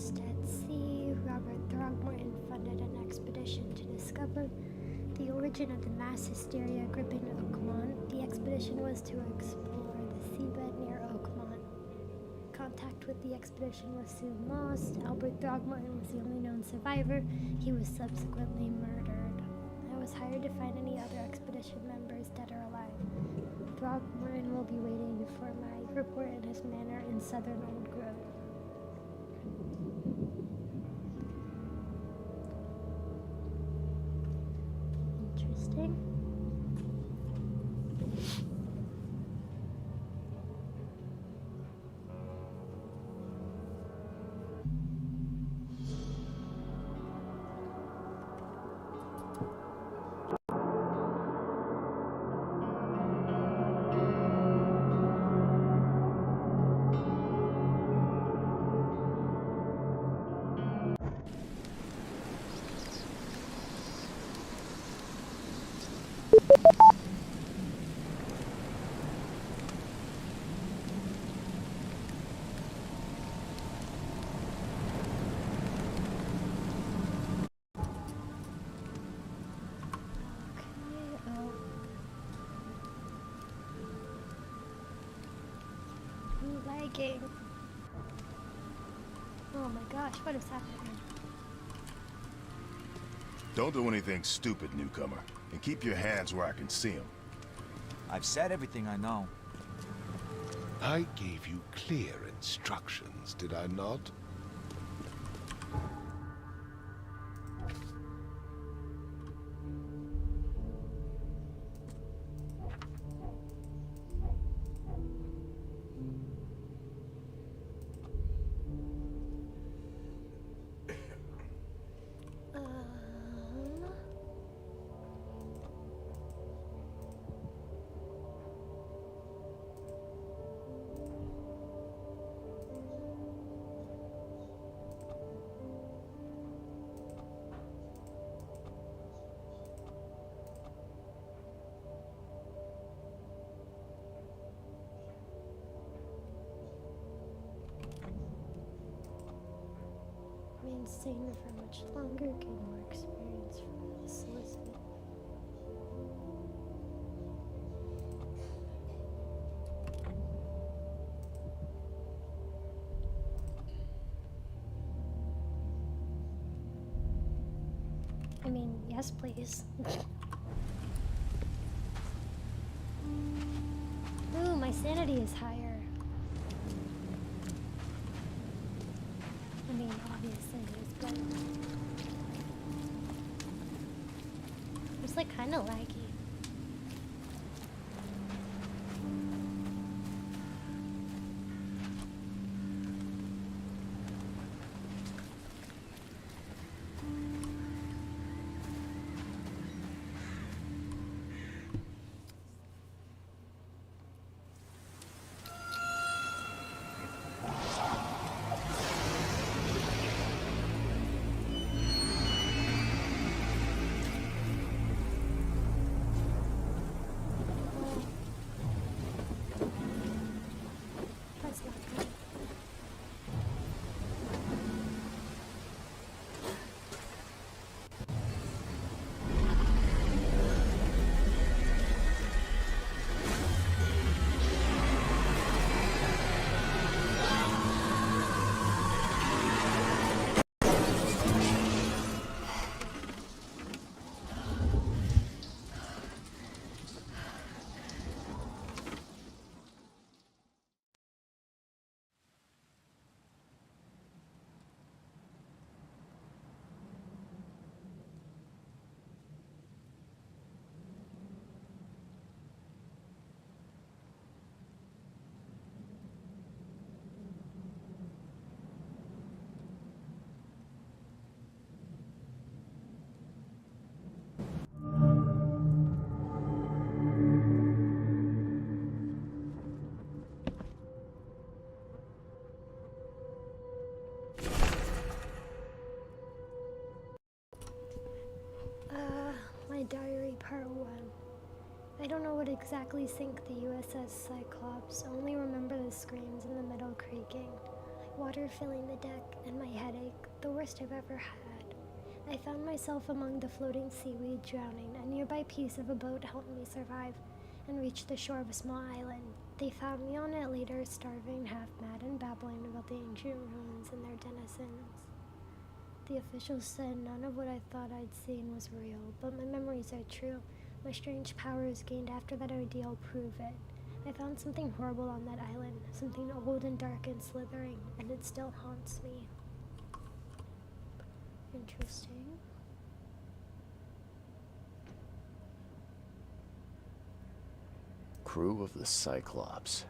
lost at sea, Robert Throgmorton funded an expedition to discover the origin of the mass hysteria gripping Oakmont. The expedition was to explore the seabed near Oakmont. Contact with the expedition was soon lost. Albert Throgmorton was the only known survivor. He was subsequently murdered. I was hired to find any other expedition members, dead or alive. Throgmorton will be waiting for my report in his manor in southern Old Grove. Interesting. Lagging. Oh my gosh, what is happening? Don't do anything stupid, newcomer. And keep your hands where I can see them. I've said everything I know. I gave you clear instructions, did I not? Remain sane for much longer, gain more experience from the solicitor. I mean, yes, please. Ooh, my sanity is higher. I mean, obviously it is, but it's like kind of laggy. Diary Part 1. I don't know what exactly sank the USS Cyclops, only remember the screams in the metal creaking. water filling the deck, and my headache, the worst I've ever had. I found myself among the floating seaweed, drowning. A nearby piece of a boat helped me survive and reach the shore of a small island. They found me on it later, starving, half mad, and babbling about the ancient ruins and their denizens. The officials said none of what I thought I'd seen was real, but my memories are true. My strange powers gained after that ordeal prove it. I found something horrible on that island, something old and dark and slithering, and it still haunts me. Interesting. Crew of the Cyclops.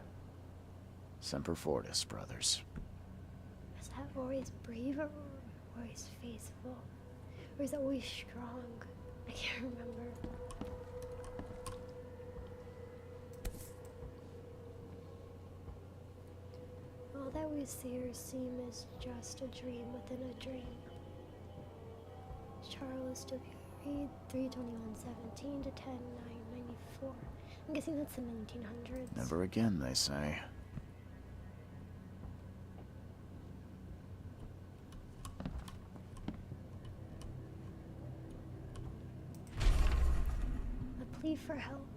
Semper Fortis, brothers. Is that always brave or always faithful? Or is it always strong? I can't remember. All that we see or seem is just a dream within a dream. Charles W. Reed, 3/21/17 to 10/9/94. I'm guessing that's the 1900s. Never again, they say. A plea for help.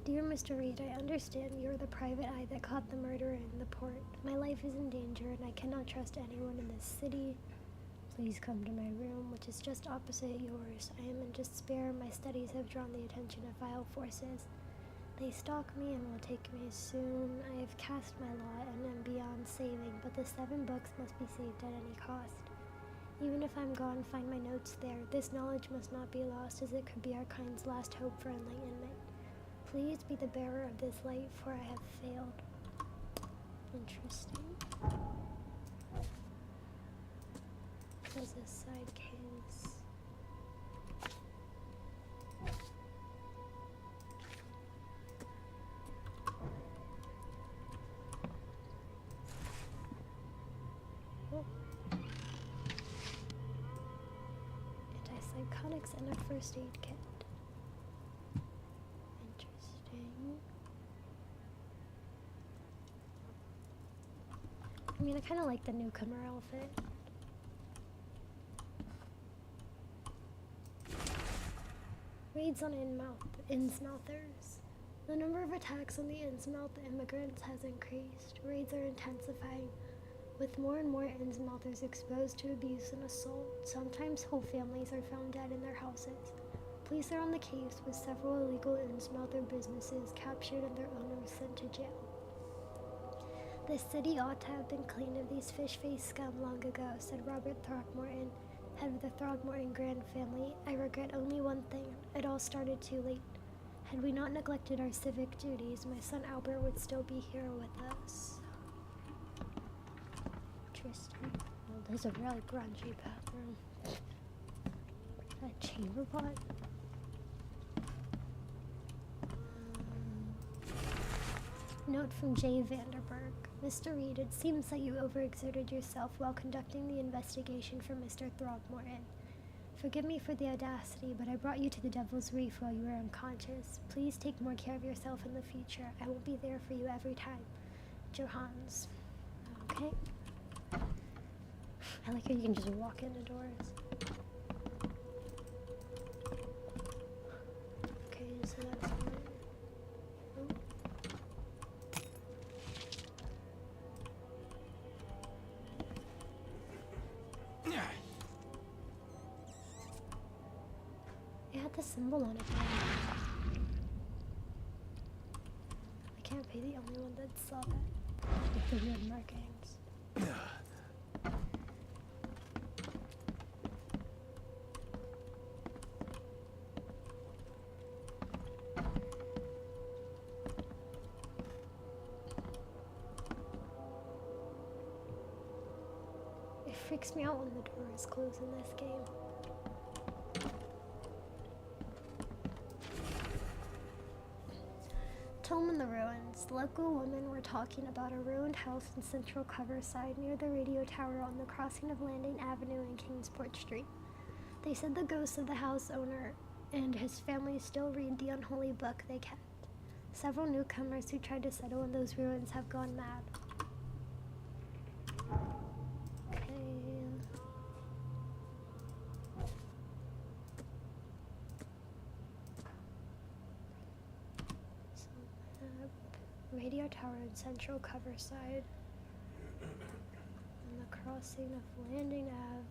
Dear Mr. Reed, I understand you're the private eye that caught the murderer in the port. My life is in danger and I cannot trust anyone in this city. Please come to my room, which is just opposite yours. I am in despair. My studies have drawn the attention of vile forces. They stalk me and will take me soon. I have cast my lot and am beyond saving, but the 7 books must be saved at any cost. Even if I'm gone, find my notes there. This knowledge must not be lost, as it could be our kind's last hope for enlightenment. Please be the bearer of this light, for I have failed. Interesting. There's a side case. Oh. Antipsychotics and a first aid kit. Interesting. I mean, I kind of like the newcomer outfit. Raids on Innsmouthers. The number of attacks on the Innsmouth immigrants has increased. Raids are intensifying, with more and more Innsmouthers exposed to abuse and assault. Sometimes whole families are found dead in their houses. Police are on the case, with several illegal Innsmouther businesses captured and their owners sent to jail. The city ought to have been clean of these fish-faced scum long ago, said Robert Throckmorton, head of the Throgmorton Grand family. I regret only one thing. It all started too late. Had we not neglected our civic duties, my son Albert would still be here with us. Interesting. Well, there's a really grungy bathroom. A chamber pot? Note from J. Vanderberg. Mr. Reed, it seems that you overexerted yourself while conducting the investigation for Mr. Throgmorton. Forgive me for the audacity, but I brought you to the Devil's Reef while you were unconscious. Please take more care of yourself in the future. I won't be there for you every time. Johans. Okay. I like how you can just walk into doors. Okay, so that's one. Oh. It had the symbol on it. I can't be the only one that saw that. With the weird markings. It freaks me out when the door is closed in this game. Home in the ruins. Local women were talking about a ruined house in Central Coverside near the radio tower on the crossing of Landing Avenue and Kingsport Street. They said the ghosts of the house owner and his family still read the unholy book they kept. Several newcomers who tried to settle in those ruins have gone mad. Okay. So, radio tower in central cover side. And the crossing of Landing Ave.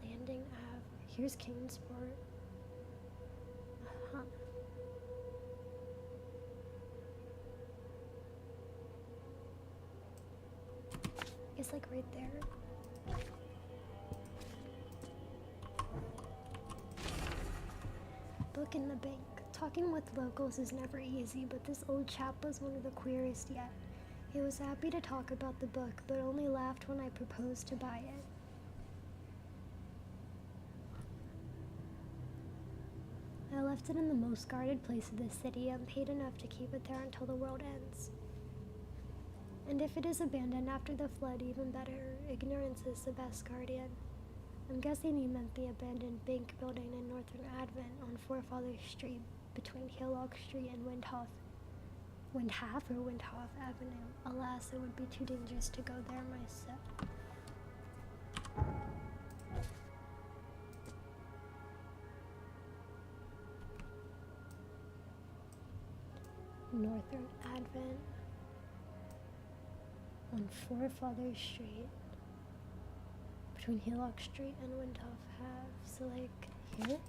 Landing Ave. Here's Kingsport. Uh-huh. It's like right there. Book in the bank. Talking with locals is never easy, but this old chap was one of the queerest yet. He was happy to talk about the book, but only laughed when I proposed to buy it. I left it in the most guarded place of the city and paid enough to keep it there until the world ends. And if it is abandoned after the flood, even better. Ignorance is the best guardian. I'm guessing he meant the abandoned bank building in Northern Advent on Forefathers Street between Hillock Street and Windhoff Avenue. Alas, it would be too dangerous to go there myself. Northern Advent on Forefathers Street between Hillock Street and Windhoff Ave. So like here?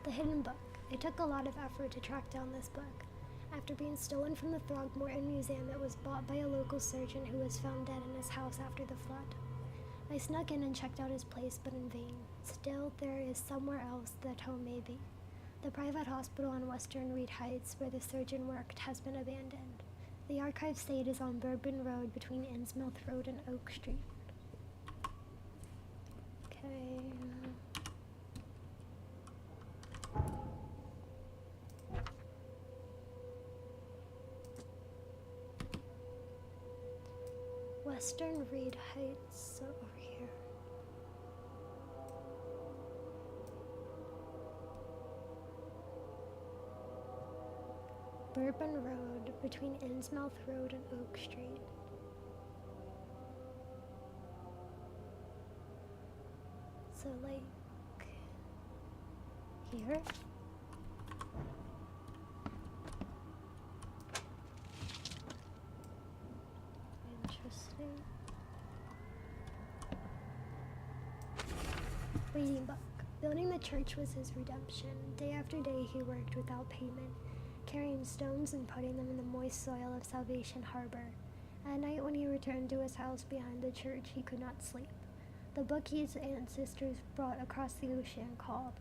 The Hidden Book. It took a lot of effort to track down this book. After being stolen from the Throgmorton Museum, it was bought by a local surgeon who was found dead in his house after the flood. I snuck in and checked out his place, but in vain. Still, there is somewhere else that home may be. The private hospital on Western Reed Heights, where the surgeon worked, has been abandoned. The archive say it is on Bourbon Road between Innsmouth Road and Oak Street. Okay. Western Reed Heights, so over here. Bourbon Road between Innsmouth Road and Oak Street. So like here. Interesting. Reading book. Building the church was his redemption. Day after day he worked without payment, carrying stones and putting them in the moist soil of Salvation Harbor. At night when he returned to his house behind the church, he could not sleep. The book his ancestors brought across the ocean called.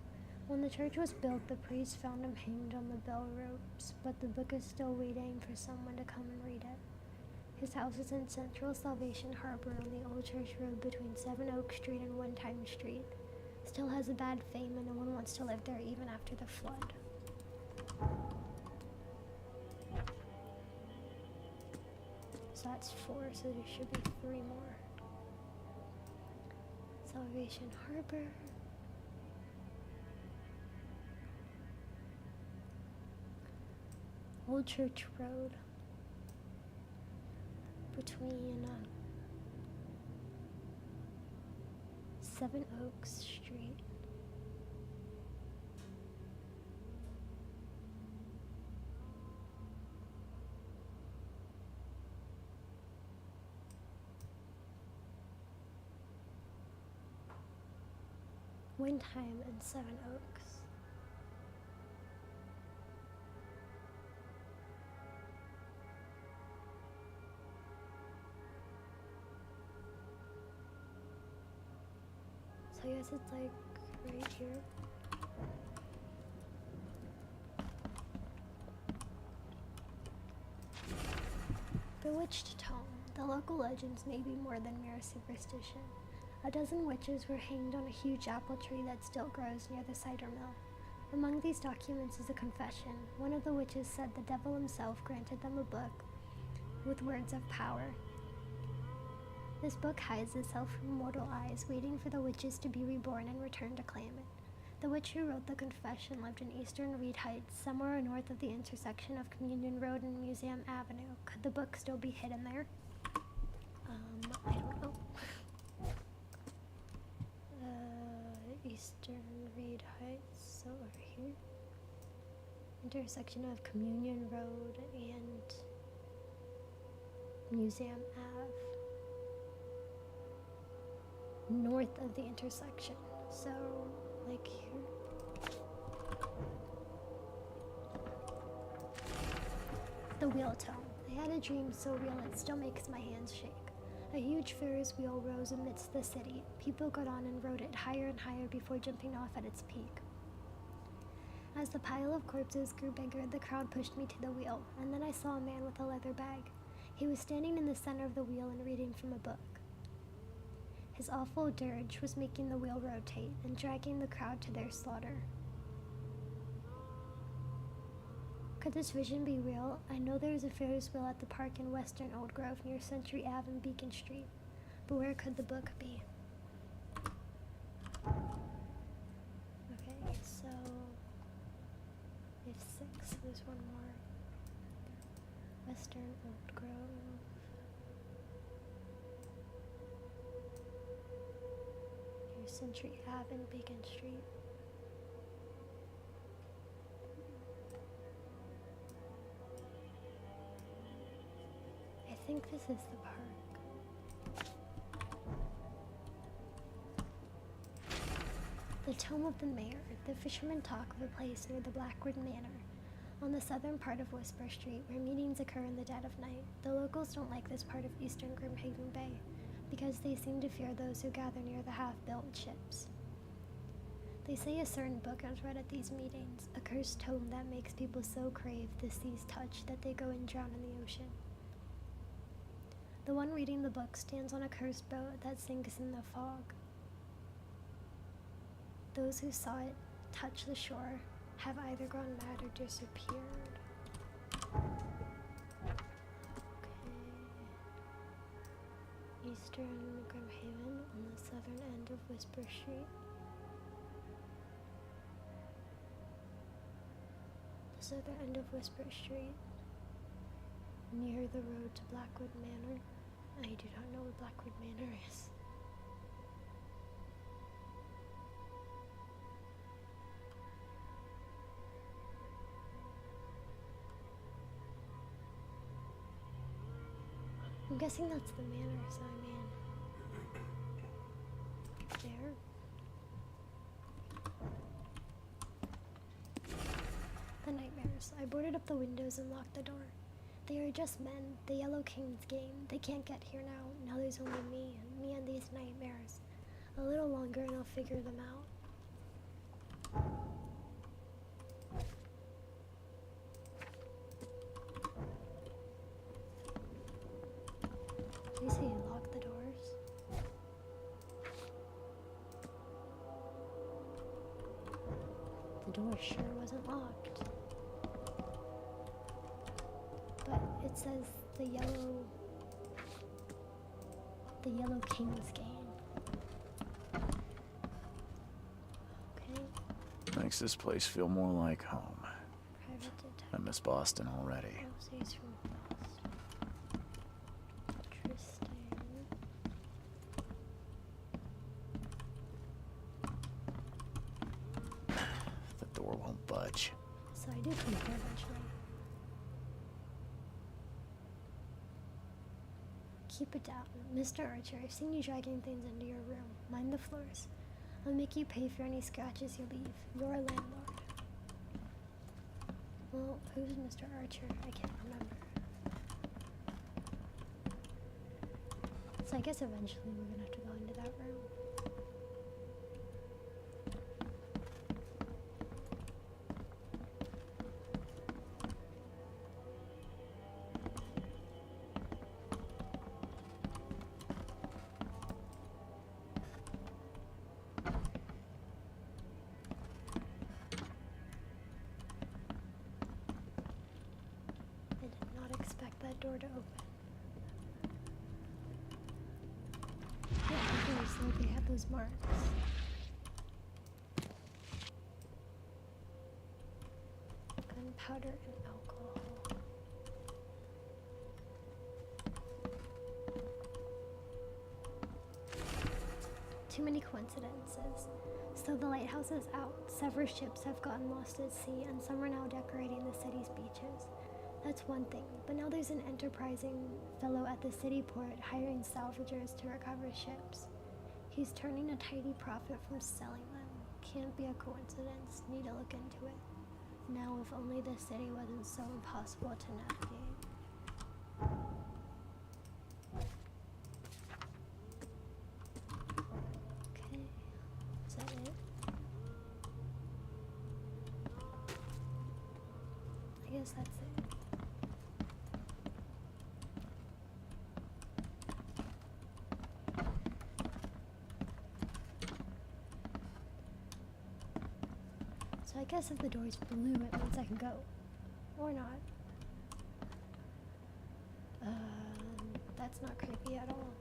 When the church was built, the priest found him hanged on the bell ropes, but the book is still waiting for someone to come and read it. His house is in central Salvation Harbor on the Old Church Road between 7 Oak Street and One Time Street. Still has a bad fame and no one wants to live there even after the flood. So that's 4, so there should be 3 more. Salvation Harbor. Old Church Road. Between 7 Oaks Street. Windheim and 7 Oaks. So I guess it's like right here. Bewitched Tome. The local legends may be more than mere superstition. A dozen witches were hanged on a huge apple tree that still grows near the cider mill. Among these documents is a confession. One of the witches said the devil himself granted them a book with words of power. This book hides itself from mortal eyes, waiting for the witches to be reborn and return to claim it. The witch who wrote the confession lived in eastern Reed Heights, somewhere north of the intersection of Communion Road and Museum Avenue. Could the book still be hidden there? I don't know. Eastern Reed Heights, so over here. Intersection of Communion Road and Museum Ave. North of the intersection, so like here. The wheel tone. I had a dream so real it still makes my hands shake. A huge Ferris wheel rose amidst the city. People got on and rode it higher and higher before jumping off at its peak. As the pile of corpses grew bigger, the crowd pushed me to the wheel, and then I saw a man with a leather bag. He was standing in the center of the wheel and reading from a book. His awful dirge was making the wheel rotate and dragging the crowd to their slaughter. Could this vision be real? I know there is a Ferris wheel at the park in western Old Grove near Century Ave and Beacon Street, but where could the book be? Okay, so we have 6, there's one more. Western Old Grove. Near Century Ave and Beacon Street. I think this is the park. The Tome of the Mayor. The fishermen talk of a place near the Blackwood Manor, on the southern part of Whisper Street, where meetings occur in the dead of night. The locals don't like this part of eastern Grimhaven Bay, because they seem to fear those who gather near the half-built ships. They say a certain book is read at these meetings, a cursed tome that makes people so crave the sea's touch that they go and drown in the ocean. The one reading the book stands on a cursed boat that sinks in the fog. Those who saw it touch the shore have either gone mad or disappeared. Okay. Eastern Grimhaven on the southern end of Whisper Street. The southern end of Whisper Street, near the road to Blackwood Manor. I do not know what Blackwood Manor is. I'm guessing that's the manor, so I mean, there. The nightmares. I boarded up the windows and locked the door. They are just men, the Yellow King's game. They can't get here now. Now there's only me and these nightmares. A little longer and I'll figure them out. Did you say you locked the doors? The door sure wasn't locked. But it says the Yellow King's game. Okay. Makes this place feel more like home. Private detective. I miss Boston already. Rosie's from Boston. Interesting. The door won't budge. So I do come here eventually. Keep it down. Mr. Archer, I've seen you dragging things into your room. Mind the floors. I'll make you pay for any scratches you leave. You're a landlord. Well, who's Mr. Archer? I can't remember. So I guess eventually we're gonna have to go into that room. I did not expect that door to open. Yeah, okay, so they have those marks. Powder and alcohol. Too many coincidences. So the lighthouse is out, several ships have gotten lost at sea, and some are now decorating the city's beaches. That's one thing, but now there's an enterprising fellow at the city port hiring salvagers to recover ships. He's turning a tidy profit from selling them. Can't be a coincidence, need to look into it. Now if only the city wasn't so impossible to navigate. Okay, is that it? I guess that's it. So I guess if the door's blue, it means I can go. Or not. That's not creepy at all.